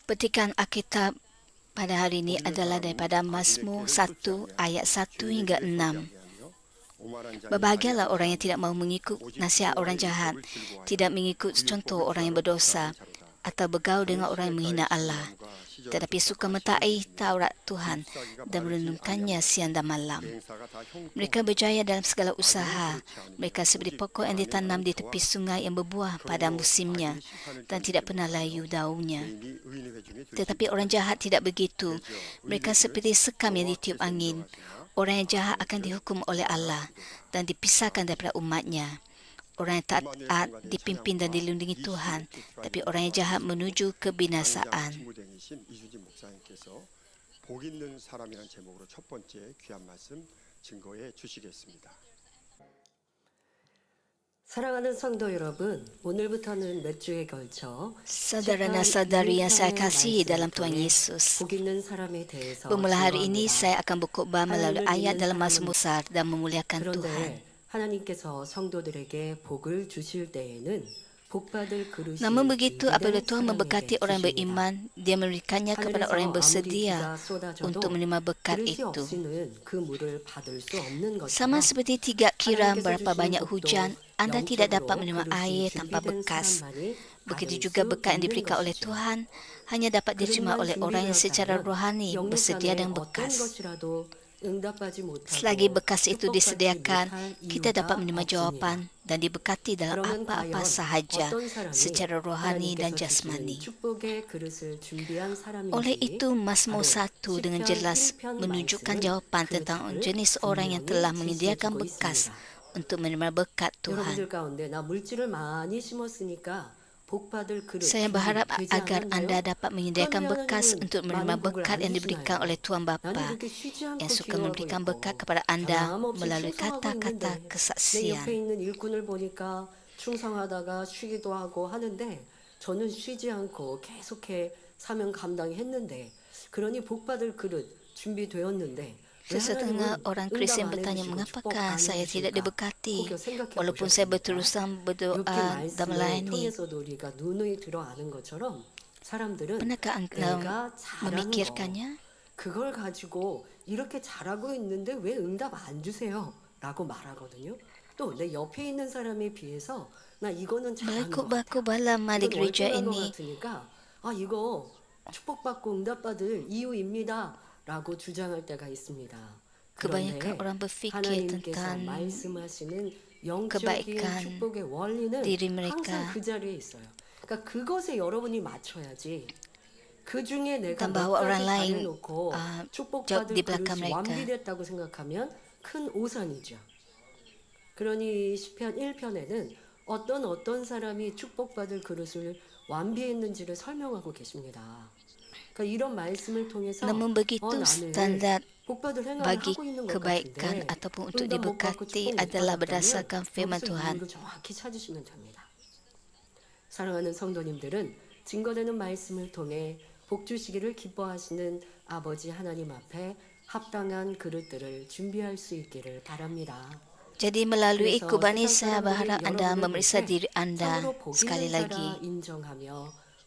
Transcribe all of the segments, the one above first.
Petikan Alkitab pada hari ini adalah daripada Mazmur 1 ayat 1 hingga 6. Berbahagialah orang yang tidak mahu mengikut nasihat orang jahat, tidak mengikut contoh orang yang berdosa, atau bergaul dengan orang yang menghina Allah, tetapi suka mentaati Taurat Tuhan dan merenungkannya siang dan malam. Mereka berjaya dalam segala usaha. Mereka seperti pokok yang ditanam di tepi sungai yang berbuah pada musimnya dan tidak pernah layu daunnya. Tetapi orang jahat tidak begitu. Mereka seperti sekam yang ditiup angin. Orang yang jahat akan dihukum oleh Allah dan dipisahkan daripada umatnya. Orang yang taat dipimpin dan dilindungi Tuhan, tapi orang yang jahat menuju kebinasaan. 사랑하는 성도 여러분, 오늘부터는 몇 주에 걸쳐 Saudara dan saudari yang saya kasihi dalam Tuhan Yesus, bermula hari ini saya akan berkhotbah melalui ayat dalam Mazmur besar dan memuliakan Tuhan. 하나님께서 성도들에게 복을 주실 때에는 복받을 그릇이 Namun begitu, apabila Tuhan memberkati orang yang beriman, Dia memberikannya kepada orang yang bersedia untuk menerima berkat itu. Sama seperti tiga kiram berapa banyak hujan, Anda tidak dapat menerima air tanpa bekas. Begitu juga berkat yang diberikan oleh Tuhan hanya dapat diterima oleh orang yang secara rohani bersedia dan bekas. Selagi bekas itu disediakan, kita dapat menerima jawapan dan diberkati dalam apa-apa sahaja secara rohani dan jasmani. Oleh itu, Mazmur 1 dengan jelas menunjukkan jawapan tentang jenis orang yang telah menyediakan bekas untuk menerima berkat Tuhan. Saya berharap agar anda dapat menyediakan bekas untuk menerima berkat yang diberikan oleh Tuhan Bapa yang suka memberikan berkat kepada anda melalui kata-kata kesaksian. 충성하다가 쉬기도 하고 하는데 저는 쉬지 않고 계속해 사명 감당했는데 그러니 복받을 그릇 준비되었는데 Sesetengah orang Kristian bertanya, mengapakah saya tidak diberkati walaupun saya berterusan berdoa dan melayani? Pernahkah anda memikirkannya? 그걸 가지고 이렇게 잘하고 있는데 왜 응답 안 주세요? 라고 말하거든요. 또 내 옆에 있는 사람에 비해서 나 이거는 잘하는 것 같아. di gereja ini. 아 이거 축복받고 응답받을 이유입니다. 라고 주장할 때가 있습니다. Kebanyakan orang berfikir tentang kebaikan diri mereka 그 자리에 있어요. 그러니까 그것에 여러분이 맞춰야지. 그 중에 내가 dan bahawa orang lain 축복받을 di belakang 그릇이 mereka. 완비됐다고 생각하면 큰 오산이죠. 그러니 시편 1편에는 어떤 사람이 축복받을 그릇을 완비했는지를 설명하고 계십니다. Namun begitu, standar bagi kebaikan ataupun untuk diberkati adalah berdasarkan firman Tuhan. 사랑하는 성도님들은 증거되는 말씀을 통해 복 주시기를 기뻐하시는 아버지 하나님 앞에 합당한 그릇들을 준비할 수 있기를 바랍니다. Jadi melalui khotbah ini saya berharap anda memeriksa diri anda sekali lagi.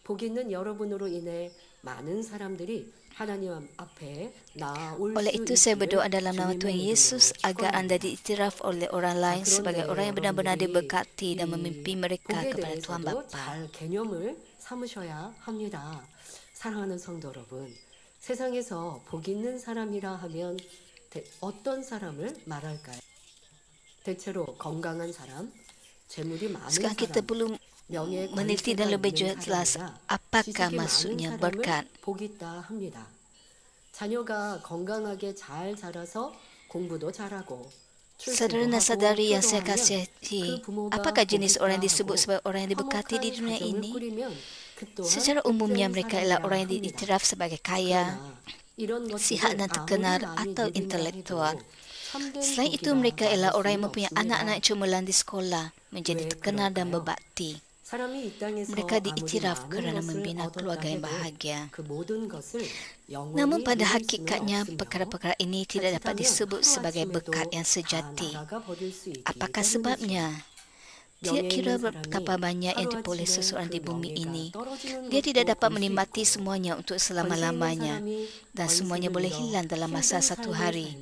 복 있는 여러분으로 인해 많은 사람들이 하나님 앞에 나올 Oleh 수 itu saya berdoa 있기를 dalam nama Tuhan Yesus agar anda diiktiraf oleh orang lain sebagai orang yang benar-benar diberkati dan memimpin mereka kepada Tuhan Bapa. 잘 개념을 삼으셔야 합니다. 사랑하는 성도 여러분, 세상에서 복 있는 사람이라 하면 어떤 사람을 말할까요? 대체로 건강한 사람, 재물이 많은 Sekarang kita 사람, perlu meneliti dan lebih jelas apakah maksudnya berkat. 복이 있다 합니다. 자녀가 건강하게 잘 자라서 공부도 잘하고 Saudara dan saudari yang saya kasihi, apakah jenis orang yang disebut sebagai orang yang diberkati di dunia ini? Secara umumnya mereka adalah orang yang diiktiraf sebagai kaya, sihat dan terkenal atau intelektual. Selain itu, mereka adalah orang yang mempunyai anak-anak cemerlang di sekolah, menjadi terkenal dan berbakti. Mereka diiktiraf kerana membina keluarga yang bahagia. Namun pada hakikatnya, perkara-perkara ini tidak dapat disebut sebagai berkat yang sejati. Apakah sebabnya? Tidak kira betapa banyak yang diperoleh seseorang di bumi ini, dia tidak dapat menikmati semuanya untuk selama-lamanya dan semuanya boleh hilang dalam masa satu hari.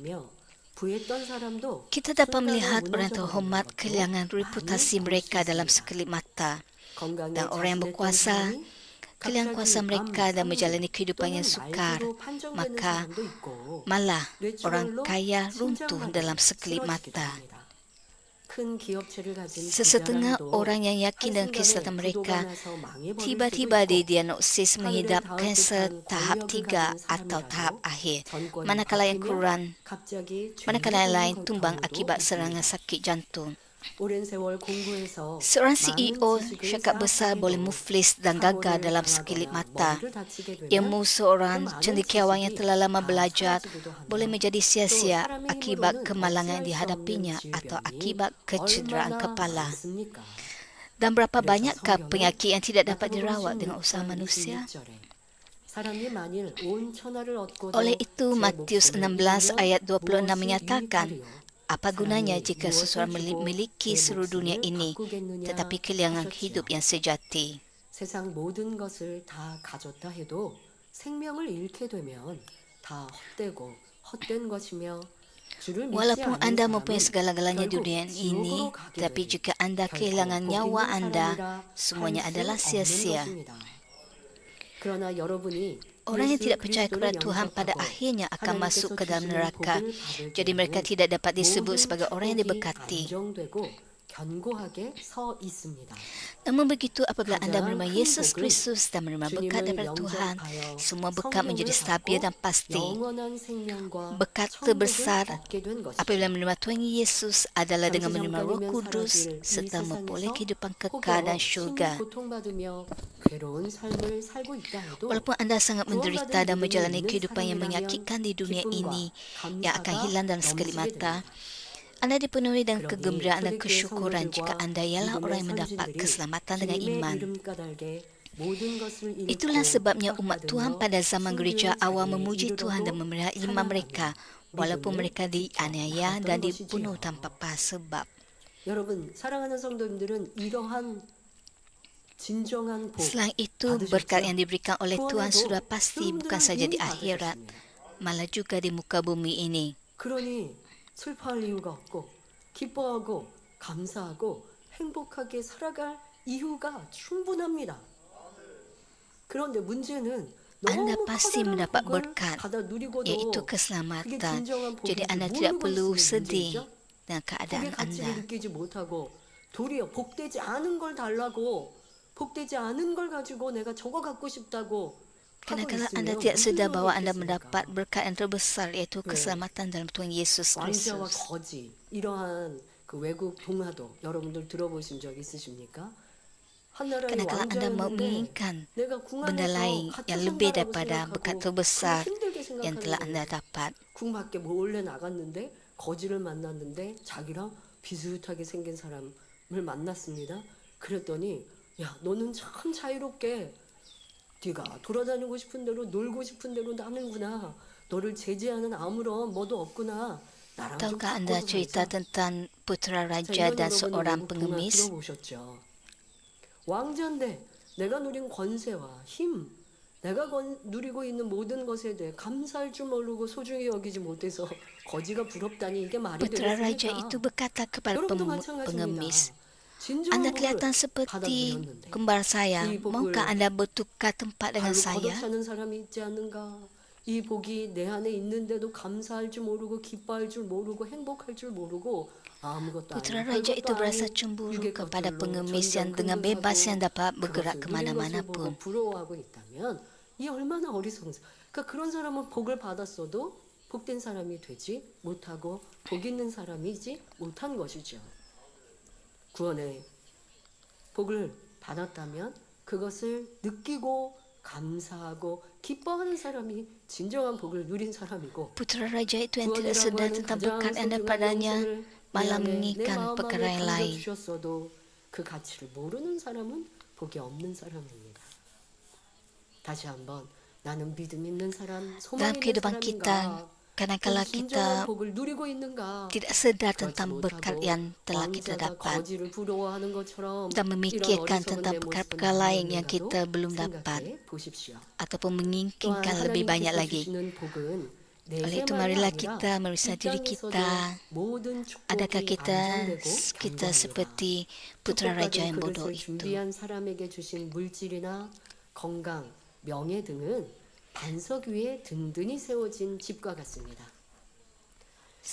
Kita dapat melihat orang terhormat kehilangan reputasi mereka dalam sekelip mata, dan orang yang berkuasa kehilangan kuasa mereka dan menjalani kehidupan yang sukar, maka malah orang kaya runtuh dalam sekelip mata. Sesetengah orang yang yakin dengan keselamatan mereka tiba-tiba didiagnosis mengidap kanser tahap 3 atau tahap akhir, manakala yang yang lain tumbang akibat serangan sakit jantung. Seorang CEO syarikat besar boleh muflis dan gagal dalam sekelip mata. Ilmu seorang cendekiawan yang telah lama belajar boleh menjadi sia-sia akibat kemalangan yang dihadapinya atau akibat kecederaan kepala. Dan berapa banyakkah penyakit yang tidak dapat dirawat dengan usaha manusia? Oleh itu, Matius 16 ayat 26 menyatakan, apa gunanya jika seseorang memiliki seluruh dunia ini tetapi kehilangan hidup yang sejati? 세상 모든 것을 다 가졌다 해도 생명을 잃게 되면 다 헛되고 헛된 것이며 Walaupun anda mempunyai segala-galanya di dunia ini, tetapi jika anda kehilangan nyawa anda, semuanya adalah sia-sia. Orang yang tidak percaya kepada Tuhan pada akhirnya akan masuk ke dalam neraka. Jadi mereka tidak dapat disebut sebagai orang yang diberkati. Namun begitu, apabila anda menerima Yesus Kristus dan menerima berkat daripada Tuhan, semua berkat menjadi stabil dan pasti. Berkat terbesar apabila menerima Tuhan Yesus adalah dengan menerima Roh Kudus serta memperoleh kehidupan kekal dan syurga. Walaupun anda sangat menderita dan menjalani kehidupan yang menyakitkan di dunia ini yang akan hilang dalam sekelip mata, anda dipenuhi dengan kegembiraan dan kesyukuran jika anda ialah orang yang mendapat keselamatan dengan iman. Itulah sebabnya umat Tuhan pada zaman gereja awal memuji Tuhan dan memelihara iman mereka walaupun mereka dianiaya dan dibunuh tanpa sebab. Selain itu, berkat yang diberikan oleh Tuhan sudah pasti bukan saja di akhirat, malah juga di muka bumi ini. 슬퍼할 이유가 없고 기뻐하고 감사하고 행복하게 살아갈 이유가 충분합니다. 그런데 문제는 Anda pasti mendapat berkat, iaitu keselamatan. Jadi anda tidak perlu sedih dengan keadaan anda. 도리어 복되지 않은 걸 달라고, 복되지 않은 걸 가지고 내가 저거 갖고 싶다고. Kadang-kadang anda tidak sedar bahawa anda mendapat berkat yang terbesar, iaitu keselamatan dalam Tuhan Yesus 왕자와 Kristus. 거지, 이러한 그 외국 동화도 여러분들 들어보신 적 있으십니까? Kadang-kadang anda menginginkan benda lain yang lebih daripada berkat terbesar yang telah anda dapat. 궁 밖에 몰래 나갔는데 거지를 만났는데 자기랑 비슷하게 생긴 사람을 만났습니다. 그랬더니 야, 너는 참 자유롭게 네가 돌아다니고 싶은 대로 놀고 싶은 대로 나는구나. 너를 제지하는 아무런 뭐도 없구나. 나랑 좀 Tahukah anda cerita tentang putera raja dan seorang pengemis? 들어보셨죠. 왕자인데 내가 누린 권세와 힘, 내가 누리고 있는 모든 것에 대해 감사할 줄 모르고 소중히 여기지 못해서 거지가 부럽다니 이게 말이 Putera raja 되겠습니까? itu berkata kepada 여러분도 pengemis, 마찬가지입니다. 진정한 anda kelihatan 복을 seperti 받아들였는데 kembar saya. 이 복을 Maukah anda bertukar tempat dengan 발로 saya? 걷어차는 사람이 있지 않는가? 이 복이 내 안에 있는데도 감사할 줄 모르고 기뻐할 줄 모르고 행복할 줄 모르고 아무것도 Putera 아닌 raja itu 별것도 berasa 아닌 cemburu 유괴 kepada 것들로 pengemis yang 점점 dengan bebas yang 근근하고 dapat bergerak 그것을 ke 누린 것을 mana-mana 보고 pun. 부러워하고 있다면 이 얼마나 어리석은 그러니까 그런 사람은 복을 받았어도 복된 사람이 되지 못하고 복 있는 사람이지 못한 것이죠. 구원의 복을 받았다면 그것을 느끼고 감사하고 기뻐하는 사람이 진정한 복을 누린 사람이고 Putera raja itu yang tidak 구원이라고 sedar 하는 tentang 가장 berkat yang 소중한 padanya 영생을 내 malah 안에 내 menginginkan 마음 perkara 안에 yang lain. 주셨어도 그 가치를 모르는 사람은 복이 없는 사람입니다. 다시 한번 나는 믿음 있는 사람, 소망 Dalam 있는 kehidupan kita, 사람인가? kadang-kala 진정한 kita 복을 누리고 있는가? tidak sedar 그렇지 tentang berkat 못하고 yang telah kita 왕자가 dapat 거지를 부러워하는 것처럼 dan 이런 memikirkan 어리석은 tentang 내 모습은 perkara-perkara lain yang 아니었는가도 kita belum dapat 생각해 보십시오. ataupun 또한 menginginkan lebih banyak 하나님께서 lagi. 주시는 복은 Oleh itu, 내세만이 marilah 아니라 kita meriksa 이 diri 땅에서도 kita. 모든 Adakah 축복이 안정되고 kita 견고합니다. seperti putera raja 축복받은 yang bodoh 그릇을 itu? 준비한 사람에게 주신 물질이나 건강, 명예 등은 반석 위에 든든히 세워진 집과 같습니다.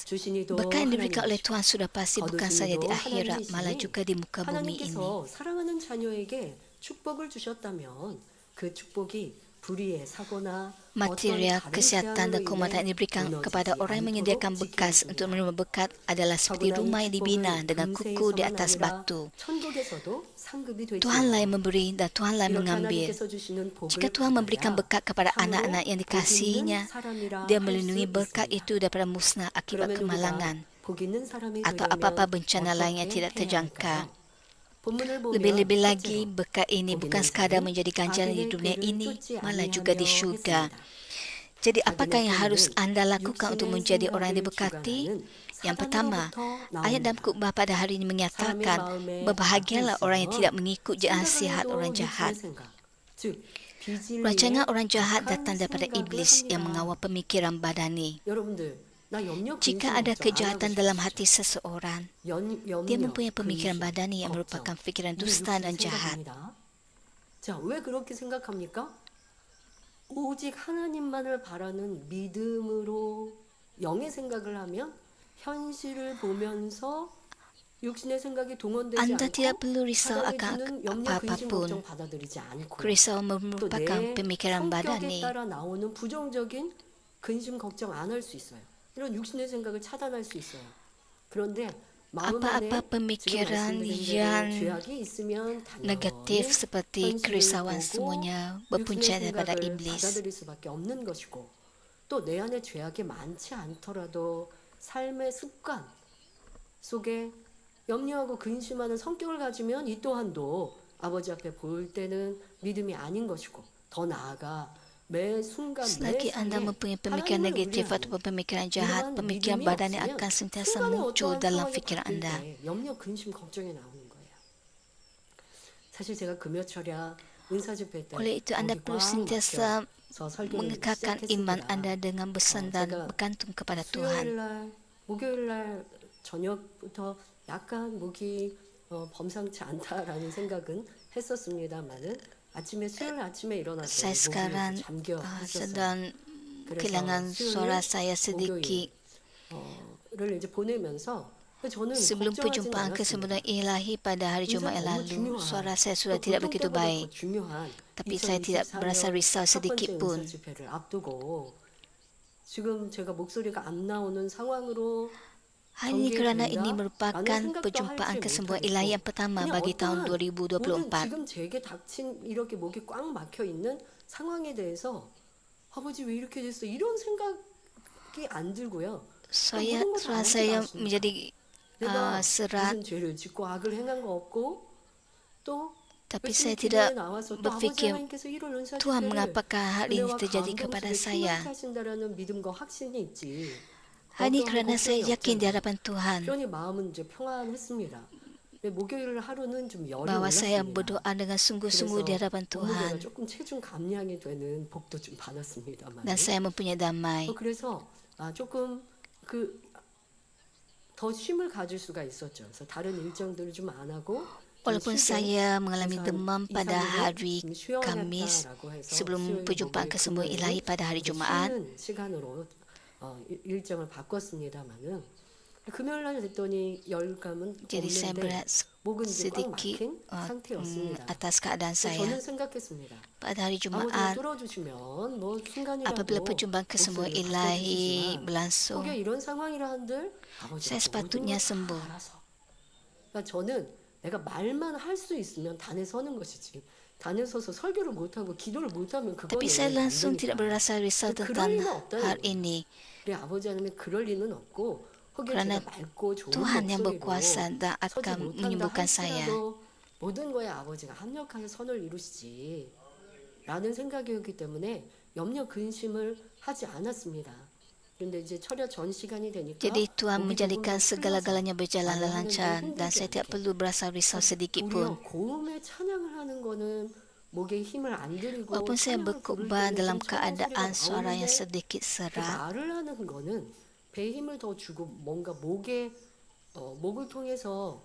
주신 이도 Berkat yang diberikan oleh 하나님이시고 Tuhan sudah pasti bukan 거두신 saja di 이도 akhirat, malah 하나님이시니 juga di muka bumi ini. 하나님께서 사랑하는 자녀에게 축복을 주셨다면 그 축복이 불의에 사고나 Material, 어떤 다른 kesihatan dan 재앙으로 kehormatan yang 인해 diberikan kepada 무너지지 orang yang 않도록 menyediakan bekas 지켜줍니다. untuk menerima berkat adalah seperti 타고난 rumah 이 yang dibina 축복은 dengan kuku di 금세에서만 atas 아니라 batu. 천국에서도 상급이 되지요. Tuhanlah yang memberi dan Tuhanlah yang 이렇게 mengambil. 하나님께서 주시는 Jika 복을 Tuhan memberikan 받아야 berkat kepada 참으로 anak-anak yang 복 있는 dikasihinya, 사람이라 dia 할 수 melindungi berkat 있습니다. itu daripada musnah akibat 그러면 kemalangan 우리가 복 있는 사람이 atau apa-apa 되려면 bencana lain yang 어떻게 tidak 해야 terjangka. 할까요? 본문을 보면 Lebih-lebih lagi, 첫째로 berkat ini 복 bukan 있는 sekadar 자는 menjadi ganjaran di 악인의 dunia 꾀를 ini, 쫓지 malah juga di 아니하며 syurga. 했습니다. Jadi apakah 악인의 yang harus 꾀는 anda lakukan untuk 육신의 menjadi orang yang 생각을 diberkati? 주관하는 Yang pertama, 사단으로부터 ayat dalam 나옵니다. khutbah pada hari ini 사람의 menyatakan, 마음에 berbahagialah orang yang tidak mengikut 생각을 nasihat 해도 orang 육신의 jahat. 생각, 즉 비진리의 Rancangan orang jahat 악한 datang daripada 생각을 iblis yang 합니다. mengawal pemikiran badani. 여러분들, 나 염려 근심 Jika ada 걱정 안 하고 kejahatan dalam 싶으시죠? hati seseorang, dia 염려, mempunyai pemikiran 근심, badani yang 걱정. merupakan fikiran 이게 dusta dan 육신의 jahat. 생각입니다. 자, 왜 그렇게 생각합니까? 오직 하나님만을 바라는 믿음으로 영의 생각을 하면 현실을 보면서 육신의 생각이 동원되지 Anda tidak 않고 perlu risau 사단이 akan 주는 염려, 근심, apa-apapun. 걱정 받아들이지 않고 Kerisauan 또 merupakan 내 pemikiran 성격에 badani. 따라 나오는 부정적인 근심, 걱정 안 할 수 있어요. 이런 육신의 생각을 차단할 수 있어요. 그런데 마음 안에 Apa-apa 지금 pemikiran 말씀드린 yang 대로 죄악이 있으면 당연히 negatif seperti 현실을 kerisauan 보고 semuanya 육신의 berpunca daripada 생각을 iblis. 받아들일 수밖에 없는 것이고 또 내 안에 죄악이 많지 않더라도 삶의 습관 속에 염려하고 근심하는 성격을 가지면 이 또한도 아버지 앞에 보일 때는 믿음이 아닌 것이고 더 나아가 매 순간 매 Selagi anda 삶에 mempunyai pemikiran 하나님을 negatif 의뢰하는 ataupun pemikiran jahat, 이러한 pemikiran 믿음이 badani 없으면 akan sentiasa 순간에 muncul 어떠한 dalam 상황에 fikiran 바뀔 anda. 때 염려, 근심, 걱정이 나오는 거예요. 사실 제가 금요철야 은사집회 때 Oleh itu, anda 목이 perlu 꽉 sentiasa 막혀서 설교를 mengekalkan iman 시작했습니다. anda dengan bersan dan 제가 bergantung kepada 수요일 Tuhan. 날, 목요일 날 저녁부터 약간 목이 범상치 않다라는 생각은 했었습니다만은 아침에 수요일 아침에 일어나서 Saya 목이 sekarang 잠겨 있었어요. sedang kehilangan suara saya sedikit. 를 이제 보내면서 저는 Sebelum 걱정하진 perjumpaan 않았습니다. kesemudahan ilahi pada hari 인생 Jumaat 너무 lalu, 중요한, suara saya sudah 또 tidak 고통 begitu 때보다 더 baik. 중요한 Tapi saya tidak merasa 2024년 risau 첫 번째 sedikit pun. 은사 집회를 앞두고 지금 제가 목소리가 안 나오는 상황으로 Hari ini kerana 전개된다? ini 라는 merupakan 생각도 perjumpaan 할지 kesembuhan 못하겠고 ilahi yang pertama 그냥 bagi tahun 어떠한 모든 2024. 지금 제게 닥친 이렇게 목이 꽉 막혀 있는 상황에 대해서 아버지 왜 이렇게 됐어 이런 생각이 안 들고요. Saya 모든 거 다 saya 아시니까. menjadi 내가 serat, 무슨 죄를 짓고 악을 행한 거 없고 또 tapi 열심히 saya tidak 기도에 나와서 또 아버지 berfikir, 하나님께서 이런 은사 Tuhan 집회를 mengapakah hal ini 은혜와 terjadi 감동 kepada 속에 saya. 충만케 하신다라는 믿음과 확신이 있지. Hari ini 어떠한 kerana saya 걱정이 yakin di 없잖아요. hadapan Tuhan 그러니 마음은 이제 평안했습니다. 근데 목요일 하루는 좀 열이 bahwa saya 올랐습니다. berdoa dengan sungguh-sungguh di hadapan 업무제가 Tuhan 조금 체중 감량이 되는 복도 좀 받았습니다만. dan saya mempunyai damai. 그래서 조금 더 쉼을 가질 수가 있었죠. 그래서 다른 일정들을 좀 안 하고 Walaupun saya mengalami demam pada hari Kamis sebelum perjumpaan kesembuhan ilahi pada hari Jumaat, 시간으로 일정을 바꿨습니다만은 금요일 날 됐더니 열감은 jadi saya 없는데 berat 목은 이제 꽉 sedikit 막힌 상태였습니다. atas keadaan saya. 저는 생각했습니다. Pada hari 아버지가 Jumaat, 뚫어주시면 뭐 순간이라도 apabila perjumpaan kesembuhan 목소리를 ilahi 바꿔주시지만 berlangsung, 혹여 이런 상황이라 한들 saya 아버지가 sepatutnya 모든 걸 sembuh. 다 알아서. 그러니까 저는 내가 말만 할 수 있으면 단에 서는 것이지. 단에 서서 설교를 못하고 기도를 못하면 그거는 Tapi saya 안 langsung tidak 되니까. berasa risau 그럴 tentang 리는 없다는 hal 거예요. ini. 우리 아버지 하나님이 그럴 리는 없고 혹여 Kerana 제가 맑고 좋은 Tuhan yang 목소리로 berkuasa dan 서지 akan 못한다 menyembuhkan saya. 할지라도 모든 거에 아버지가 합력하여 선을 이루시지 라는 생각이었기 때문에 염려 근심을 하지 않았습니다. 그런데 이제 철야 전 시간이 되니까 Jadi Tuhan 목이 조금 menjadikan 더 segala-galanya 풀려서 berjalan 말을 lancar 하는데 dan 힘들지 saya tidak 않게. perlu berasa risau sedikit pun. 우리요 고음의 찬양을 하는 거는 목에 힘을 안 들이고 Walaupun saya 찬양을 부를 berkhutbah 때는 dalam 좀 찬양 소리가 keadaan suara yang 나오는데 sedikit 그 serak, 말을 하는 거는 배에 힘을 더 주고 뭔가 목을 통해서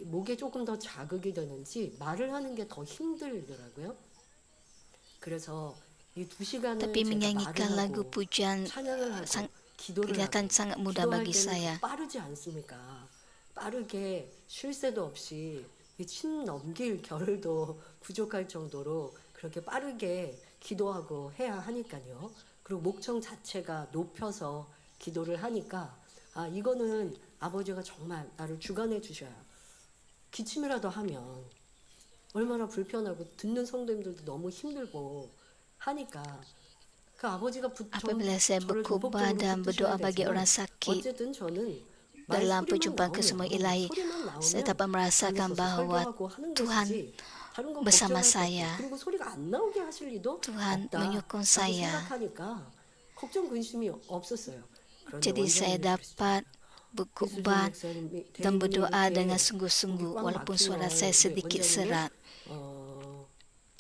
목에 조금 더 자극이 되는지 말을 하는 게 더 힘들더라고요. 그래서 이 2시간을 tapi 제가 말을 menyanyikan lagu 하고 pujian 찬양을 하고 기도를 kelihatan 하고 sangat mudah 기도할 bagi 때는 saya. 빠르지 않습니까? 빠르게 쉴 새도 없이 침 넘길 겨를도 부족할 정도로 그렇게 빠르게 기도하고 해야 하니까요. 그리고 목청 자체가 높여서 기도를 하니까 아 이거는 아버지가 정말 나를 주관해 주셔야 기침이라도 하면 얼마나 불편하고 듣는 성도님들도 너무 힘들고 하니까 그 아버지가 Apabila saya 저를 berkhutbah 전폭적으로 dan berdoa 붙드셔야 bagi orang 되지만 sakit 어쨌든 저는 dalam 말소리만 perjumpaan kesemua 나오면 ilahi, 소리만 saya 나오면 dapat merasakan 앉아서 bahawa 설교하고 하는 Tuhan 것이지 다른 건 bersama 걱정할 거 없고 saya. 그리고 소리가 안 나오게 하실 리도 Tuhan 없다라고 menyokong saya. 생각하니까 걱정 근심이 없었어요. 그런데 Jadi saya 원장님이 dapat 기수진 berkhutbah 목사님이 dan 대인이 berdoa dengan 이렇게 sungguh-sungguh 목이 꽉 walaupun 막힌 suara 걸 saya sedikit 원장님은 serak.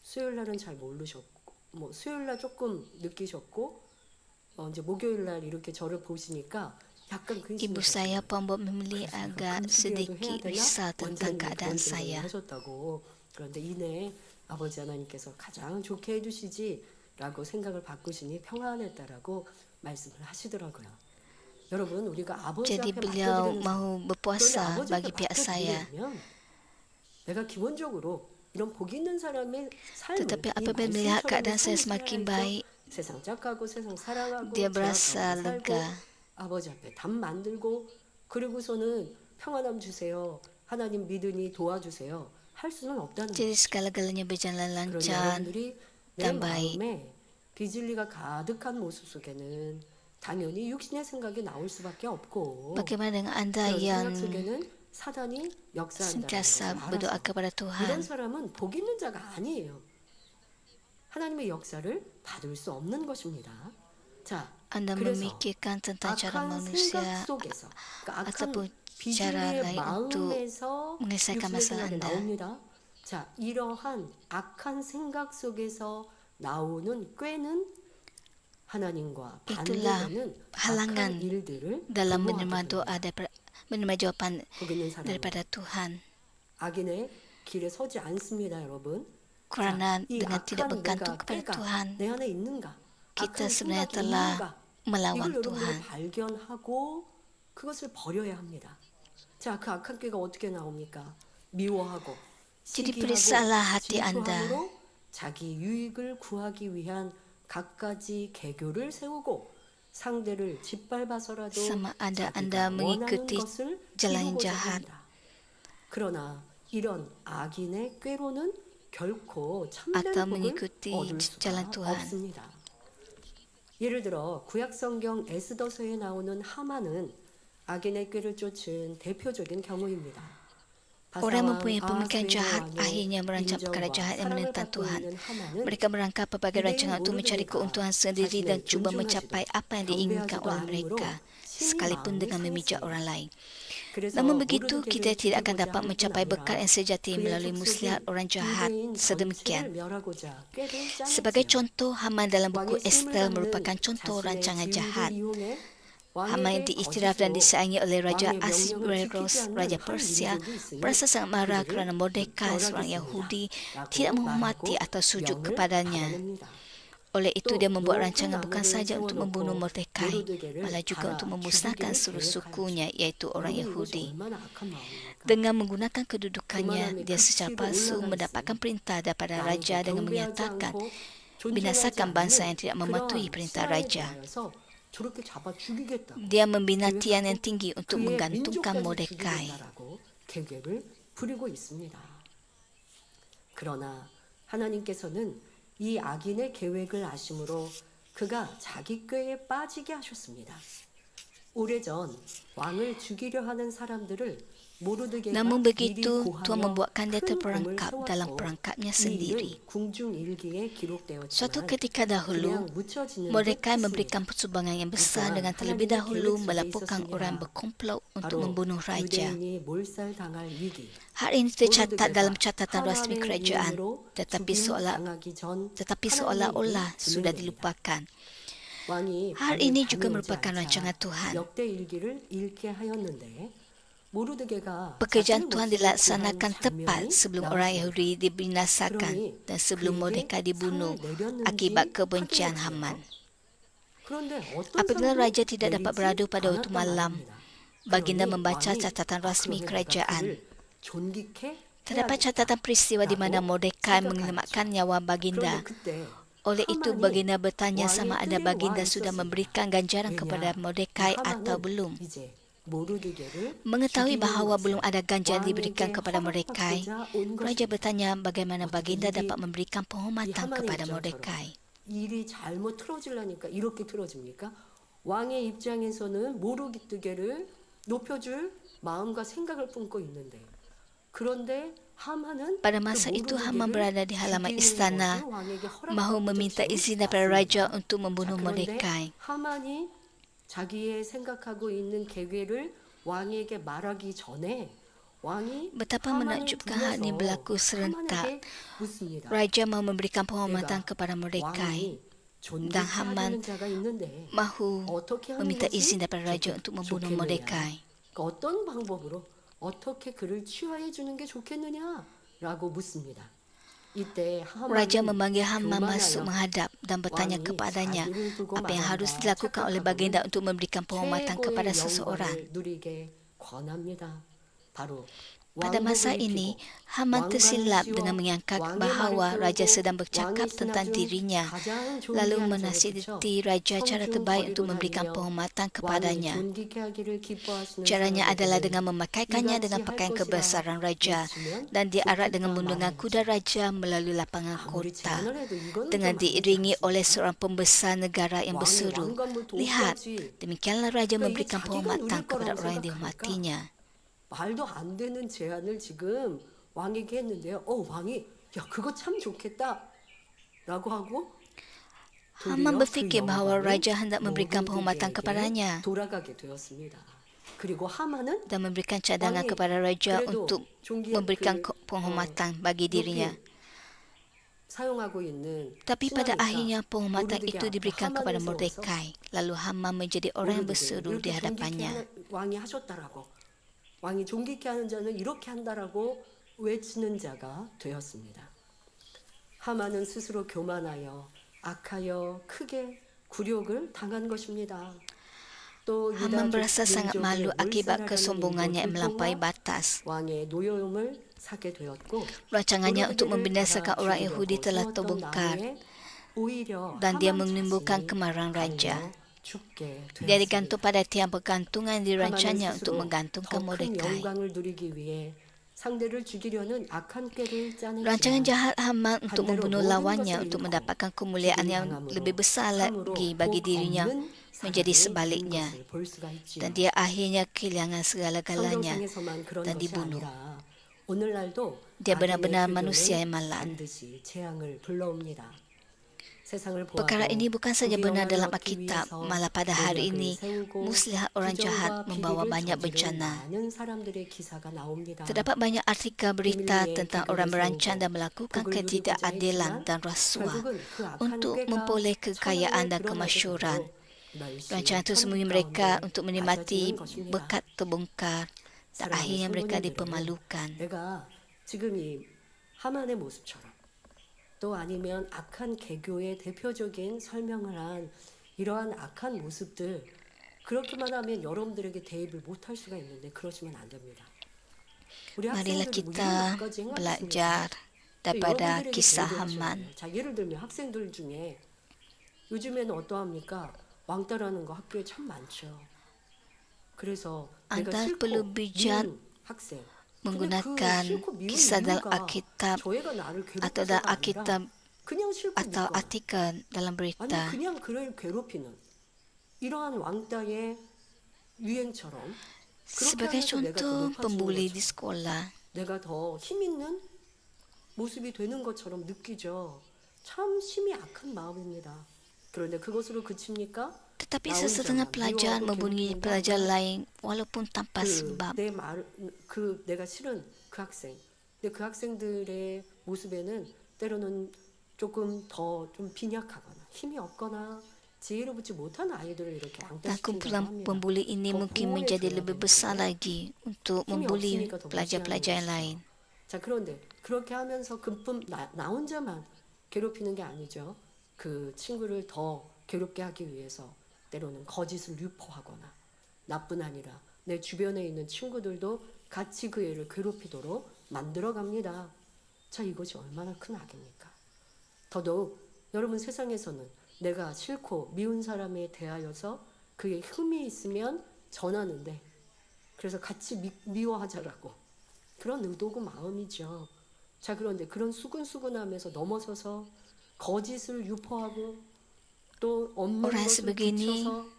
수요일 날은 잘 모르셨고 뭐 수요일 날 조금 느끼셨고 이제 목요일 날 이렇게 저를 보시니까 약간 근심이 Ibu saya 되셨어요. pun memilih 그래서 agak 금식이라도 해야 sedikit 되나? risau tentang 원장님이 keadaan 그런 생각을 saya. 하셨다고. 그런데 이내 아버지 하나님께서 가장 좋게 해주시지라고 생각을 바꾸시니 평안했다라고 말씀을 하시더라고요. 여러분 우리가 아버지 Jadi 앞에 beliau 맡겨드리는 mahu 그런데 berpuasa 아버지 앞에 bagi pihak saya. 맡겨드리려면 내가 기본적으로 이런 복 있는 사람의 삶을 Tetapi 이 apabila melihat 말씀처럼 keadaan saya 삶을 semakin 살아야죠. baik, 세상 착하고 세상 사랑하고 dia 죄악 berasa 가운데 살고 lega. 아버지 앞에 담 만들고 그리고서는 평안함 주세요. 하나님 믿으니 도와주세요. 할 수는 없다는 Jadi 것이죠. segala-galanya berjalan 그런 lancar 여러분들이 내 dan baik. 마음에 비진리가 가득한 모습 속에는 당연히 육신의 생각이 나올 수밖에 없고 Bagaimana dengan anda 그런 yang 생각 속에는 사단이 역사한다는 것을 sentiasa berdoa 알아서 kepada 이런 Tuhan? 사람은 복 있는 자가 아니에요. 하나님의 역사를 받을 수 없는 것입니다. 자, Anda 그래서 memikirkan tentang cara 악한 manusia 생각 속에서 그러니까 ataupun 악한 cara 비진리의 lain untuk 마음에서 menyelesaikan 육신의 masalah 생각이 anda. 나옵니다. 자, 이러한 악한 생각 속에서 나오는 꾀는 하나님과 Itulah 반대되는 halangan 악한 일들을 dalam menerima 도모하게 doa 됩니다. daripada menerima jawapan 복 있는 사람은 daripada Tuhan. 악인의 길에 서지 않습니다, 여러분. Kerana 자, 이 dengan tidak 악한 bergantung 내가 kepada 깨가 Tuhan, 내 안에 있는가? kita 악한 sebenarnya 생각이 telah 있는가? melawan 이걸 여러분들이 Tuhan. 발견하고 그것을 버려야 합니다. 자, 그 악한 꾀가 어떻게 나옵니까? 미워하고 Jadi 시기하고 periksalah hati anda. 질투함으로 자기 유익을 구하기 위한 갖가지 계교를 세우고 상대를 짓밟아서라도 Sama ada 자기가 anda 원하는 mengikuti 것을 jalan 이루고자 jahat. 합니다. 그러나 이런 악인의 꾀로는 결코 참된 atau 복을 mengikuti 얻을 수가 jalan Tuhan. 없습니다. 예를 들어 구약성경 에스더서에 나오는 하만은 악인의 꾀를 쫓은 대표적인 경우입니다. Orang mempunyai pemikiran jahat akhirnya merancang perkara jahat yang menentang Tuhan. Mereka merangkap pelbagai rancangan untuk mencari keuntungan sendiri dan cuba mencapai apa yang diinginkan oleh mereka, sekalipun dengan memijak orang lain. Namun begitu, kita tidak akan dapat mencapai berkat yang sejati melalui muslihat orang jahat sedemikian. Sebagai contoh, Haman dalam buku Esther merupakan contoh rancangan jahat. Haman yang diiktiraf dan disayangi oleh Raja Ahasuerus, Raja Persia, merasa sangat marah kerana Mordekai, seorang Yahudi, tidak menghormati atau sujud kepadanya. Oleh itu, dia membuat rancangan bukan sahaja untuk membunuh Mordekai, malah juga untuk memusnahkan seluruh sukunya, iaitu orang Yahudi. Dengan menggunakan kedudukannya, dia secara palsu mendapatkan perintah daripada Raja dengan menyatakan binasakan bangsa yang tidak mematuhi perintah Raja. Dia membina tiang yang tinggi untuk menggantungkan Mordekai. 계획을 부리고 있습니다. 그러나 하나님께서는 이 악인의 계획을 아심으로 그가 자기 꾀에 빠지게 하셨습니다. 오래전 왕을 죽이려 하는 사람들을 모르드게가 Namun 미리 begitu, 고하여 Tuhan membuatkan dia 큰 공을 terperangkap dalam 세웠고 perangkapnya 이 sendiri. 일은 궁중일기에 Suatu 기록되었지만 ketika dahulu, 그냥 묻혀지는 듯 Mordekai 했습니다. memberikan sumbangan yang besar 그러니까 dengan terlebih 하나님의 dahulu 계획 속에 melaporkan orang 있었습니다. berkomplot untuk 바로 membunuh raja. 유대인이 몰살당할 위기. Hal ini tercatat dalam 모르드게가 catatan rasmi 하만의 kerajaan, 이름으로 tetapi 죽임당하기 전 tetapi 하나님의 seolah-olah 일이 sudah 진행됩니다. dilupakan. 왕이 Hal 밤에 ini juga 잠이 오지 merupakan 않자 rancangan Tuhan. 역대일기를 읽게 하였는데 모르드게가 Pekerjaan 자신의 Tuhan 목숨을 dilaksanakan 구한 tepat 장면이 sebelum orang 나왔습니다. Yahudi dibinasakan 그러니 dan sebelum 그에게 Mordekai dibunuh 상을 내렸는지 akibat 확인해 kebencian 보세요. Haman. 그런데 어떤 Apabila 상도 raja tidak dapat 내리지 beradu pada waktu 않았단 malam, 말입니다. baginda 그러니 membaca 왕이 catatan rasmi 그러면 내가 kerajaan. 그를 존귀케 Terdapat 해야겠다 catatan peristiwa di mana 라고 Mordekai 생각하였죠. menyelamatkan nyawa 그런데 baginda. 그때 Oleh itu, 하만이 baginda bertanya 왕의 sama ada 뜻에 baginda 와 sudah 있었습니다. memberikan ganjaran kepada 왜냐? Mordekai 이 atau 하만은 belum. 이제 모르드게를 Mengetahui 죽이는 bahawa 것을 belum ada ganjaran diberikan 왕에게 kepada Mordekai, 허락받고자 온 raja 것입니다. bertanya bagaimana 어떻게 baginda 일이 dapat memberikan 이 penghormatan 하만의 kepada 입장처럼 Mordekai. 일이 잘못 틀어지려니까 이렇게 틀어집니까? 왕의 입장에서는 모르드게를 높여줄 마음과 생각을 품고 있는데 그런데 하만은 Pada 그 masa itu, Haman 모르드게를 berada di halaman 죽이는 istana, 것을 왕에게 mahu 허락받고자 meminta 지금 izin daripada raja 왔습니다. untuk 자, membunuh 그런데 Mordekai. 하만이 자기의 생각하고 있는 계획을 왕에게 말하기 전에 왕이 Betapa 하만을 menakjubkan hal ini 불러서 berlaku serentak. 하만에게 묻습니다. Raja mahu memberikan penghormatan 내가 kepada Mordekai 왕이 존귀케 dan Haman 하려는 자가 있는데 mahu 어떻게 하는 meminta 것이 izin daripada raja untuk membunuh 좋겠느냐? Mordekai. 그러니까 어떤 방법으로 어떻게 그를 취하해 주는 게 좋겠느냐라고 묻습니다. 이때 Raja 하만은 memanggil Haman masuk 교만하여 menghadap dan bertanya 왕이 kepadanya 자기를 두고 apa yang harus 말한다 dilakukan oleh baginda 착각하고는 untuk memberikan penghormatan kepada 최고의 seseorang. 영광을 누리게 권합니다. 바로 Pada masa 왕복을 ini, 입히고 Haman tersilap 왕관을 dengan 씌워 menyangka 왕의 bahawa 말을 raja 들고 sedang bercakap 왕이 tentang 지나준 dirinya, 가장 lalu 존귀한 자를 menasihati 비춰 raja cara terbaik untuk 성중거리로 memberikan 다니며 penghormatan 왕이 kepadanya. 존귀케 하기를 기뻐하시는 Caranya adalah 사람에게는 dengan memakaikannya dengan 이같이 할 pakaian 것이라 kebesaran raja 외치면 dan diarak dengan 좋겠다 menunggang kuda 말하였죠. raja melalui lapangan 아무리 kota 제안을 해도 이거는 dengan 좀 아니지 diiringi oleh 않습니까? seorang pembesar negara yang 왕이 berseru, 왕관을 "Lihat, 도구까지 demikianlah raja 그러니까 이게 memberikan 자기가 penghormatan 누릴 kepada 거라고 orang yang 생각하니까 dihormatinya." 말도 안 되는 제안을 지금 왕에게 했는데요. 왕이 야 그거 참 좋겠다 라고 하고 Haman 도리어 그 berfikir bahawa 영광은 raja hendak memberikan penghormatan 모르드게에게 kepadanya 돌아가게 되었습니다. 그리고 하만은 dan memberikan cadangan 왕이 kepada raja 그래도 untuk 존귀한 memberikan 그 penghormatan bagi dirinya. 사용하고 있는 Tapi pada 신하니까 akhirnya penghormatan 모르드게 itu 앞에 diberikan 하만을 kepada 세워서 Mordekai. Lalu Haman menjadi orang yang berseru di 이렇게 존귀케 hadapannya. 왕이 하셨다라고 왕이 존귀케 하는 자는 이렇게 한다라고 외치는 자가 되었습니다. 하만은 스스로 교만하여 악하여 크게 굴욕을 당한 것입니다. 또 Haman 유다족 berasa sangat malu 민족의 akibat 몰살하라는 kesombongannya yang melampaui 일본 batas. 왕의 노여움을 사게 되었고 Rancangannya untuk 모르드게를 membinasakan 잡아 orang 죽이려고 Yahudi telah 세웠던 terbongkar 나무에 오히려 dan dia 하만 menimbulkan 자신이 kemarahan raja. 달려 죽게 Dia digantung 되었습니다. pada tiang pergantungan yang dirancangnya 하만은 untuk 스스로 menggantungkan 더 큰 Mordekai. 영광을 누리기 위해 상대를 죽이려는 악한 꾀를 Rancangan 짜냈지만 jahat Haman untuk 반대로 membunuh 모든 lawannya 것을 untuk 잃고 mendapatkan kemuliaan yang 죽임당함으로 lebih besar 참으로 lagi bagi 복 dirinya 없는 menjadi 사람이 된 sebaliknya. 것을 볼 수가 있지요. Dan dia akhirnya kehilangan segala-galanya 성경상에서만 그런 dan 것이 dibunuh. 아니라 오늘날도 Dia 악인의 benar-benar 교조는 manusia yang malang. 반드시 재앙을 불러옵니다. 세상을 Perkara 보아도 ini bukan saja 그의 benar 영화를 dalam 얻기 Alkitab, 위해서 malah pada hari 노력을 ini 세우고 muslihat orang jahat 부정과 membawa 비리를 banyak 저지른 bencana. 많은 사람들의 기사가 나옵니다. Terdapat banyak artikel berita 비밀리에 tentang 계급을 orang merancang 세우고 dan melakukan 복을 누리고자 ketidakadilan 했지만 dan rasuah 결국은 그 악한 untuk 꾀가 memperoleh kekayaan 천하에 dan 드러나게 kemasyhuran. 되고 멸시 Rancangan itu 천국 sembunyi mereka 가운데 untuk menikmati 가져지는 것입니다. berkat terbongkar dan 사랑하는 akhirnya mereka 성도님들은 dipermalukan. 내가 지금 이 하만의 모습처럼 또 아니면 악한 개교의 대표적인 설명을 한 이러한 악한 모습들 그렇게만 하면 여러분들에게 대입을 못할 수가 있는데 그러시면 안 됩니다. 우리 Marilah 학생들이 뭐 이런 kita 것까지 행하겠습니까? belajar daripada 여러분들에게 kisah 대비하셔야 Haman. 돼요. 자, 예를 들면 학생들 중에 요즘에는 어떠합니까? 왕따라는 거 학교에 참 많죠. 그래서 내가 Anda 싫고 perlu bijak 미운 학생 menggunakan kisah dalam Alkitab atau dalam Alkitab atau artikel dalam 아니 berita. 그냥 그를 괴롭히는 이러한 왕따의 유행처럼 Sebagai 하면서 내가 더 contoh 높아지는 pembuli 거죠. di sekolah, 내가 더 힘 있는 모습이 되는 것처럼 느끼죠. 참 심히 악한 마음입니다. 그런데 그것으로 그칩니까? tetapi 나 sesetengah 혼자만 pelajar 미워하고 membuli 괴롭히는 게 pelajar 아니라 lain walaupun tanpa sebab. 내가 싫은 그 학생. 근데 그 학생들의 모습에는 때로는 조금 더 좀 빈약하거나 힘이 없거나 지혜롭지 못한 아이들을 이렇게 Dan 양떼시킨다고 kumpulan 합니다. pembuli ini 더 mungkin menjadi 보호해줘야 lebih besar 되는데 lagi untuk 힘이 membuli 없으니까 더 무시하는 pelajar-pelajar yang 것이죠. lain. 자, 그런데 그렇게 하면서 나 혼자만 괴롭히는 게 아니죠. 그 친구를 더 괴롭게 하기 위해서 때로는 거짓을 유포하거나 나뿐 아니라 내 주변에 있는 친구들도 같이 그 애를 괴롭히도록 만들어 갑니다. 자, 이것이 얼마나 큰 악입니까? 더더욱 여러분 세상에서는 내가 싫고 미운 사람에 대하여서 그의 흠이 있으면 전하는데 그래서 같이 미워하자라고 그런 의도고 마음이죠. 자, 그런데 그런 수근수근함에서 넘어서서 거짓을 유포하고 또 없는 Orang 것을 sebegini 붙여서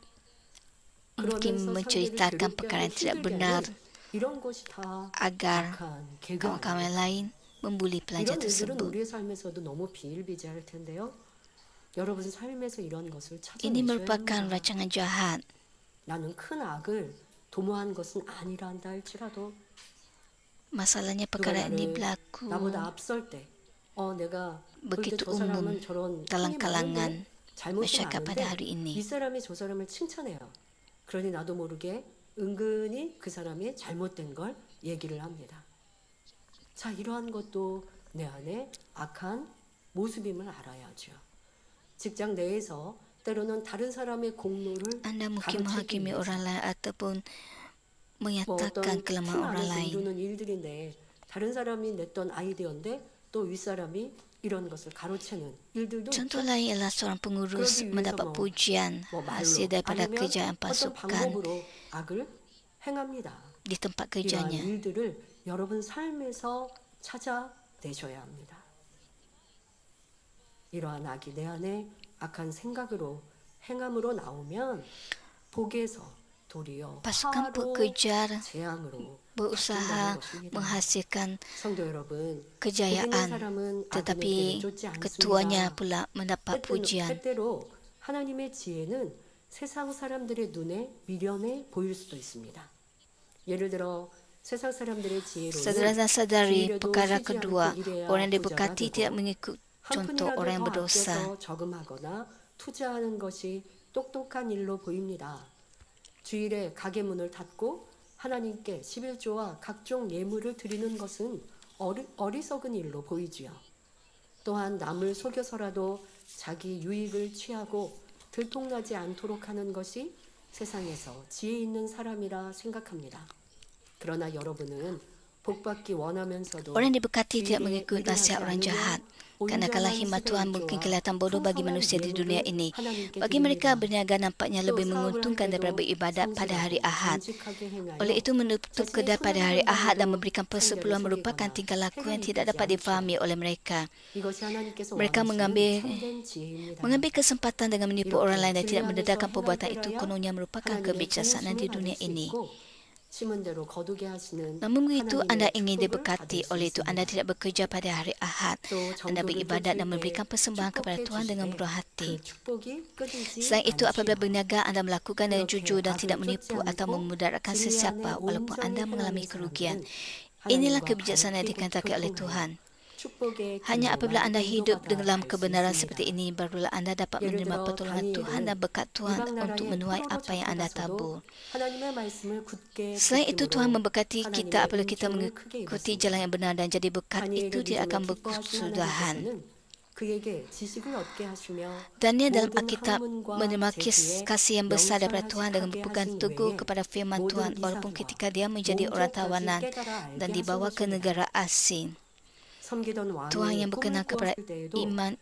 mungkin 그러면서 상대를 menceritakan 괴롭게 perkara 하고 yang tidak 힘들게 benar 하는 이런 것이 다 agar 악한 개가 kawan-kawan 아닙니까? lain membuli pelajar 이런 일들은 tersebut. 우리의 삶에서도 너무 비일비재할 텐데요. 여러분 삶에서 이런 것을 Ini 찾아내셔야 merupakan 합니다. rancangan jahat. 나는 큰 악을 도모한 것은 아니라 한다 할지라도 Masalahnya 누가 perkara ini 나를 berlaku 나보다 앞설 때 내가 볼 때 begitu 저 사람은 umum 저런 dalam 힘이 kalangan 많은데 잘못은 masyarakat pada 아는데 hari 이 ini. 사람이 저 사람을 칭찬해요. 그러니 나도 모르게 은근히 그 사람이 잘못된 걸 얘기를 합니다. 자, 이러한 것도 내 안에 악한 모습임을 알아야죠. 직장 내에서 때로는 다른 사람의 공로를 Anda mungkin 가로채기 menghakimi 위해서 orang lain ataupun 뭐 menyatakan 어떤 팀 kelemahan orang 안에서 lain. 이루는 일들인데 다른 사람이 냈던 아이디어인데 또 윗사람이 이런 것을 가로채는 일들도 Contoh 있죠. lain ialah seorang pengurus 그러기 위해서 mendapat pujian 뭐 말로 hasil daripada 아니면 kerja yang 어떤 pasukan 방법으로 악을 행합니다. di tempat 이러한 kerjanya. 일들을 여러분 삶에서 찾아내셔야 합니다. 이러한 악이 내 안에 악한 생각으로 행함으로 나오면 복에서 도리어 Pasukan 화로 pekerja 재앙으로 berusaha 바뀐다는 것입니다. menghasilkan 성도 여러분, 복 있는 kejayaan, 사람은 악인에게 tetapi 쫓지 ketuanya 않습니다. pula mendapat pujian. 때때로 하나님의 지혜는 세상 사람들의 눈에 미련해 보일 수도 있습니다. 예를 들어 세상 사람들의 지혜로는 Saudara dan saudari, 주일에도 perkara 쉬지 kedua, 않고 일해야 orang yang 부자가 diberkati 되고 tidak mengikut 한 contoh 푼이라도 orang yang 더 berdosa. 아껴서 저금하거나 투자하는 것이 똑똑한 일로 보입니다. 주일에 가게 문을 닫고 하나님께 11조와 각종 예물을 드리는 것은 어리석은 일로 보이지요. 또한 남을 속여서라도 자기 유익을 취하고 들통나지 않도록 하는 것이 세상에서 지혜 있는 사람이라 생각합니다. 그러나 여러분은 복받기 원하면서도 Orang yang diberkati tidak 주일에 mengikut nasihat 일을 orang 하지 jahat. 않으면 Kerana kalau 온전한 hikmat Tuhan mungkin kelihatan bodoh bagi manusia di dunia ini. Bagi mereka berniaga nampaknya lebih menguntungkan daripada beribadat pada hari Ahad. Oleh itu menutup kedai pada hari Ahad dan memberikan persepuluhan merupakan tingkah laku yang tidak dapat difahami oleh mereka. Mereka mengambil kesempatan dengan menipu orang lain dan tidak mendedahkan perbuatan itu kononnya merupakan kebijaksanaan di dunia ini. Namun begitu anda ingin diberkati, oleh itu anda tidak bekerja pada hari Ahad. Anda beribadat dan memberikan persembahan kepada Tuhan dengan murah hati. Selain itu apabila berniaga anda melakukan dengan jujur dan tidak menipu atau memudaratkan sesiapa walaupun anda mengalami kerugian. Inilah kebijaksanaan yang dikatakan oleh Tuhan. Hanya apabila anda hidup dalam kebenaran seperti ini, barulah anda dapat menerima pertolongan Tuhan dan berkat Tuhan untuk menuai apa yang anda tabur. Selain itu, Tuhan memberkati kita apabila kita mengikuti jalan yang benar dan jadi berkat itu tidak akan berkesudahan. Daniel dalam Alkitab menerima kasih yang besar daripada Tuhan dengan berpegang teguh kepada firman Tuhan walaupun ketika dia menjadi orang tawanan dan dibawa ke negara asing. Tuhan yang berkenan kepada iman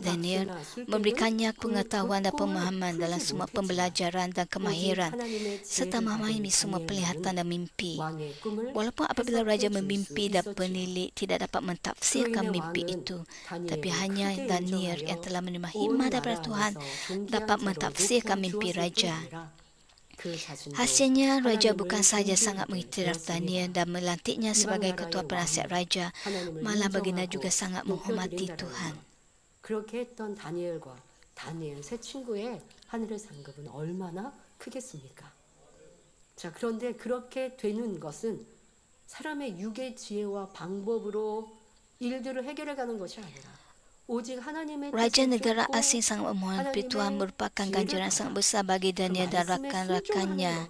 Daniel memberikannya pengetahuan dan pemahaman dalam semua pembelajaran dan kemahiran serta memahami semua penglihatan dan mimpi. Walaupun apabila raja memimpi dan penilik tidak dapat mentafsirkan mimpi itu, tapi hanya Daniel yang telah menerima hikmah daripada Tuhan dapat mentafsirkan mimpi raja. 그 자신도 Hasilnya, Raja 하나님을 bukan saja sangat 존중하게 mengiktiraf Daniel 되었습니다. dan melantiknya 이방 sebagai 나라의 ketua penasihat 왕이 raja, 하나님을 malah baginda juga 인정하고 sangat menghormati 높여드린다라는 Tuhan. 것. 그렇게 했던 다니엘과 다니엘 세 친구의 하늘의 상급은 얼마나 크겠습니까? 자, 그런데 그렇게 되는 것은 사람의 육의 지혜와 방법으로 일들을 해결해 가는 것이 아니라 오직 하나님의 Raja 뜻을 negara 쫓고 asing sangat memohon Tuhan 하나님의 merupakan 지혜를 ganjaran 받아 sangat besar bagi 그 Daniel dan 말씀에 순종하는 rakan-rakannya 것.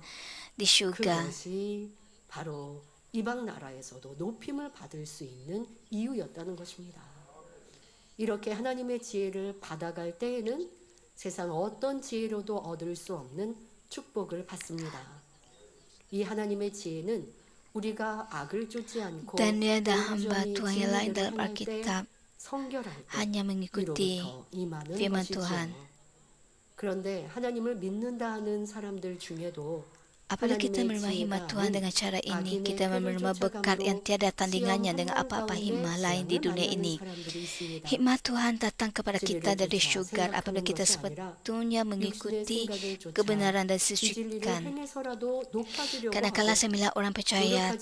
di syurga. 그것이 바로 이방 나라에서도 높임을 받을 수 있는 이유였다는 것입니다. 이렇게 하나님의 지혜를 받아갈 때에는 세상 어떤 지혜로도 얻을 수 없는 축복을 받습니다. 이 하나님의 지혜는 우리가 악을 쫓지 않고 Daniel dan hamba 온전히 Tuhan yang lain 진리대로 dalam 행할 때 Alkitab 성결할 때 hanya mengikuti 이로부터 임하는 firman 것이죠. Tuhan. 그런데 하나님을 믿는다 하는 사람들 중에도 Apabila kita menerima hikmat Tuhan dengan cara ini, kita menerima berkat yang tiada tandingannya dengan apa-apa hikmah lain di dunia ini. Hikmat Tuhan datang kepada kita dari syurga apabila kita sepatutnya mengikuti kebenaran dan sesucikan. Kadang-kadang sembilan orang percaya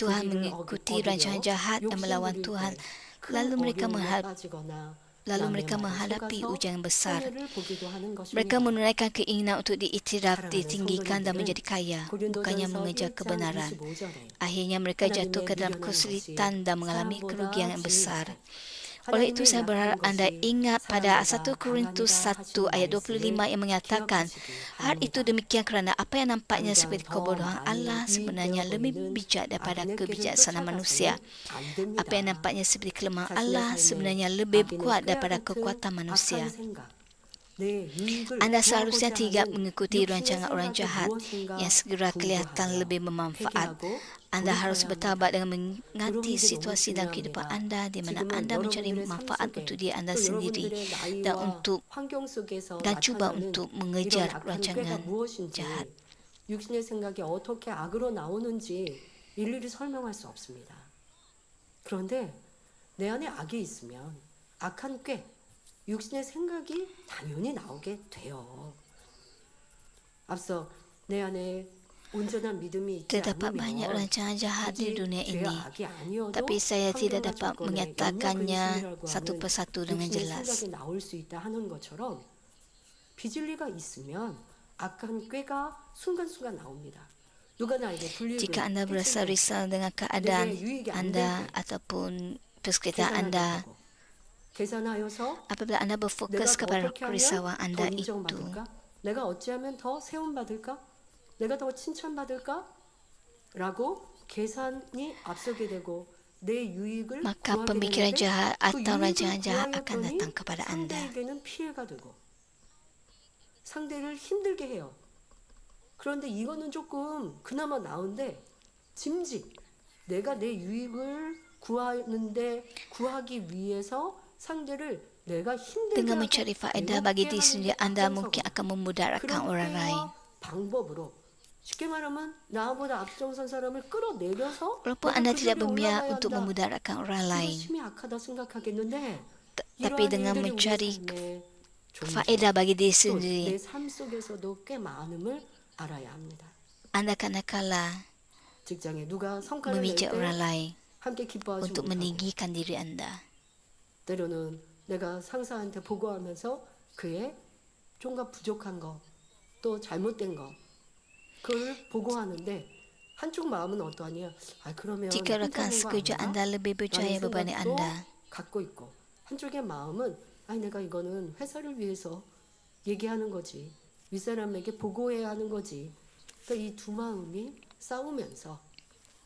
Tuhan mengikuti rancangan jahat dan melawan Tuhan, lalu mereka menghadapi ujian besar. Mereka menunaikan keinginan untuk diiktiraf, ditinggikan dan menjadi kaya, bukannya mengejar kebenaran. Akhirnya mereka jatuh ke dalam kesulitan dan mengalami kerugian yang besar. Oleh itu saya berharap anda ingat pada 1 Korintus 1 ayat 25 yang mengatakan, hal itu demikian kerana apa yang nampaknya seperti kebodohan Allah sebenarnya lebih bijak daripada kebijaksanaan manusia. Apa yang nampaknya seperti kelemahan Allah sebenarnya lebih kuat daripada kekuatan manusia. Anda seharusnya tidak mengikuti rancangan orang jahat yang segera kelihatan lebih bermanfaat. Anda harus bertaubat dengan mengerti situasi dalam kehidupan anda di mana anda mencari manfaat untuk diri anda sendiri dan cuba untuk mengejar rancangan jahat. 육신의 생각이 어떻게 악으로 나오는지 일일이 설명할 수 없습니다. 그런데 내 안에 악이 있으면 악한 꾀, 육신의 생각이 당연히 나오게 돼요. 앞서 내 안에 온전한 믿음이 있지 Terdapat banyak 않으면 rancangan jahat di dunia 죄 ini, 악이 아니어도 tapi saya tidak 성경과 dapat 조건에 menyatakannya 영역근심이라고 satu 하는 persatu dengan 육신의 jelas. 생각이 나올 수 있다 하는 것처럼 비진리가 있으면 악한 꾀가 순간순간 나옵니다. 누가 나에게 불리를 Jika anda berasa risau dengan keadaan anda ataupun persekitaran anda, 계산하여서 apabila anda berfokus 내가 kepada 어떻게 하면 kerisauan 더 anda itu, 인정받을까? 내가 어찌하면 더 세움받을까? 내가 더 칭찬받을까? 라고 계산이 앞서게 되고 내 유익을 maka 구하게 pemikiran 되는데 jahat 그 atau rancangan 유익을 jahat akan 구하였더니 datang kepada anda. 상대에게는 피해가 되고 상대를 힘들게 해요. 그런데 이거는 조금 그나마 나은데 짐짓 내가 내 유익을 구하기 위해서 상대를 내가 힘들게 Dengan mencari faedah bagi diri sendiri, anda mungkin akan memudaratkan orang lain. 방법으로 쉽게 말하면 나보다 앞장선 사람을 끌어내려서 Walaupun anda tidak berniat untuk memudaratkan orang lain, 힘이 악하다 생각하겠는데 tapi dengan mencari faedah bagi diri sendiri, 내 삶 속에서도 꽤 많음을 알아야 합니다. anda kadang-kala 직장에 누가 성과를 낼 memijak orang 때 lain 함께 기뻐하지 untuk 못하고 meninggikan diri anda. 때로는 내가 상사한테 보고하면서 그의 좀가 부족한 거 또 잘못된 거 그걸 보고하는데 한쪽 마음은 어떠하냐? 그러면 Jika rekan sekerja anda lebih berjaya berbanding anda, 갖고 있고 한쪽의 마음은 내가 이거는 회사를 위해서 얘기하는 거지 윗사람에게 보고해야 하는 거지. 그러니까 이 두 마음이 싸우면서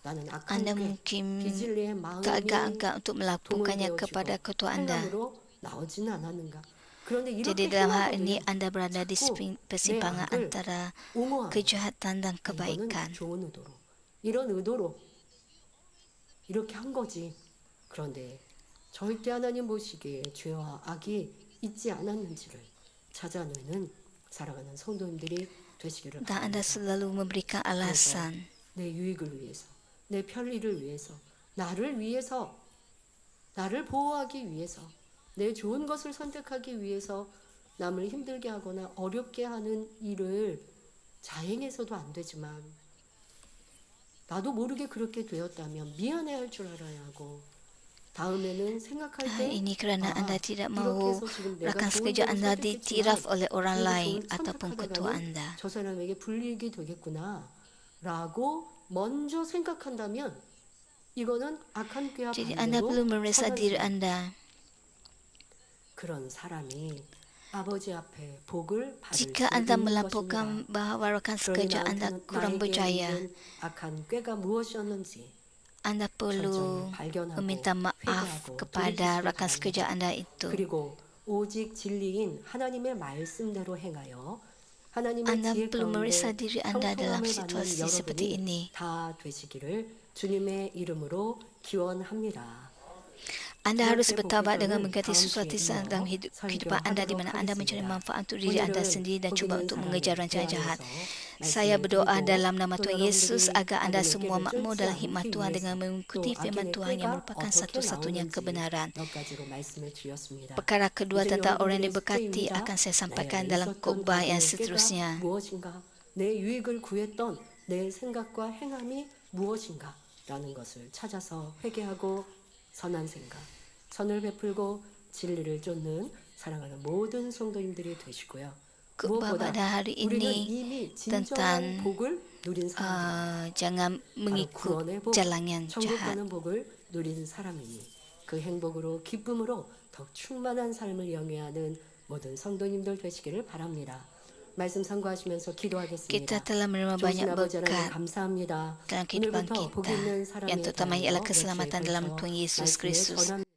나는 악한 anda 꾀, mungkin 비질리의 마음이 agak-agak untuk melakukannya 동원되어지고 kepada ketua anda. 행함으로 나오지는 않았는가? 그런데 Jadi 이렇게 dalam hal 행하거든요. ini anda berada di 자꾸 persimpangan 내 악을 antara 옹호하고 kejahatan dan 이거는 kebaikan. 좋은 의도로 이런 의도로 이렇게 한 거지. 그런데 절대 하나님 보시기에 죄와 악이 있지 않았는지를 찾아내는 살아가는 성도님들이 되시기를 Dan anda 바랍니다. selalu memberikan alasan 내 유익을 위해서, 내 편리를 위해서, 나를 위해서, 나를 보호하기 위해서, 내 좋은 것을 선택하기 위해서 남을 힘들게 하거나 어렵게 하는 일을 자행해서도 안 되지만 나도 모르게 그렇게 되었다면 미안해할 줄 알아야 하고 다음에는 생각할 때 Ini kerana anda tidak 이렇게 mahu 해서 지금 내가 rakan 좋은 sekerja 데를 anda 선택했지만 ditiraf oleh orang 그래도 lain 좋은 ataupun ketua 선택하다가는 anda. 저 사람에게 불이익이 되겠구나 라고 먼저 생각한다면 이거는 악한 꾀와 Jadi anda 반대로 perlu meriksa 선한 diri 생각. anda. 그런 사람이 아버지 앞에 복을 받을 수 Jika anda 있는 melampaukan 것입니다. bahawa rakan 그러니 sekerja anda 나한테는 kurang 나에게 berjaya, 있는 악한 꾀가 무엇이었는지 anda perlu 철저히 발견하고 meminta maaf 회개하고 kepada 돌이키시기 rakan sekerja 바랍니다. anda itu. 그리고 오직 진리인 하나님의 말씀대로 행하여 하나님의 Anda 지혜 perlu meriksa 가운데 diri anda dalam 형통함을 받는 situasi seperti 여러분이 ini. 다 되시기를 주님의 이름으로 기원합니다. Anda harus 두 번째 bertaubat dengan 복음서는 mengganti 다음 sesuatu 시간에 dalam kehidupan anda di mana anda mencari manfaat untuk diri anda sendiri dan cuba untuk mengejar rencana jahat. Saya berdoa dalam nama Tuhan Yesus agar anda semua makmur dalam hikmat Tuhan dengan mengikuti firman Tuhan yang merupakan satu-satunya kebenaran. Perkara kedua tentang orang yang diberkati akan saya sampaikan dalam khotbah yang seterusnya. 무엇인가? 내 유익을 구했던 내 생각과 행함이 무엇인가라는 것을 찾아서 회개하고 선한 생각, 선을 베풀고 진리를 쫓는 사랑하는 모든 성도님들이 되시고요. Khotbah 무엇보다 pada hari 우리는 ini 이미 tentang 진정한 복을 누린 사람들, jangan 바로 mengikut 구원의 복, jalan yang 천국 jahat. 가는 복을 누린 사람이니 그 행복으로 기쁨으로 더 충만한 삶을 영위하는 모든 성도님들 되시기를 바랍니다. 말씀 상고하시면서 기도하겠습니다. Kita telah menerima 좋으신 banyak 아버지 하나님 berkat 감사합니다. dalam kehidupan 오늘부터 복 있는 kita. Yang 사람이 terutamanya ialah 되어 keselamatan 여기에 dalam 걸쳐 Tuhan Yesus 말씀을 Kristus. 전합니다.